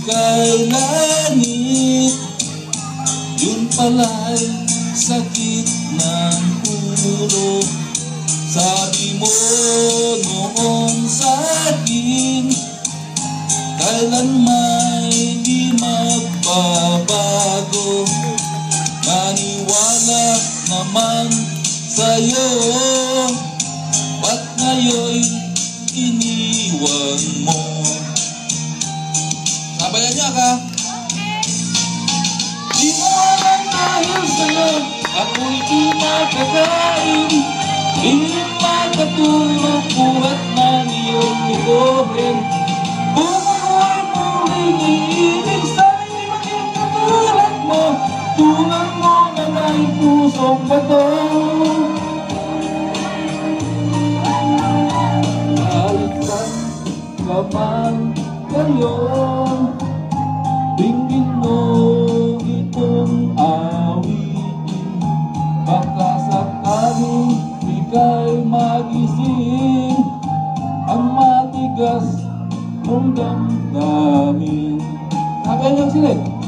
kay langit. Yun pala'y sakit ng ulo. Sabi mo noon sa'kin, kailan may di magbabago. Maniwala naman sa'yo, ba't ngayon iniwan mo? Sabayan niya ka. Di mo alam dahil sa'yo, ako'y di makakain. Di makatulog buhat ng iyong lubuhin. Bumoy muling iibig sa'yo, di maging katulad mo. Tulad mo na may pusong bato. Alitan ka man ngayon, dinggin mo itong awitin. Baka sakaling ika'y magising ang matigas mong damdamin. Sabi niyo sila.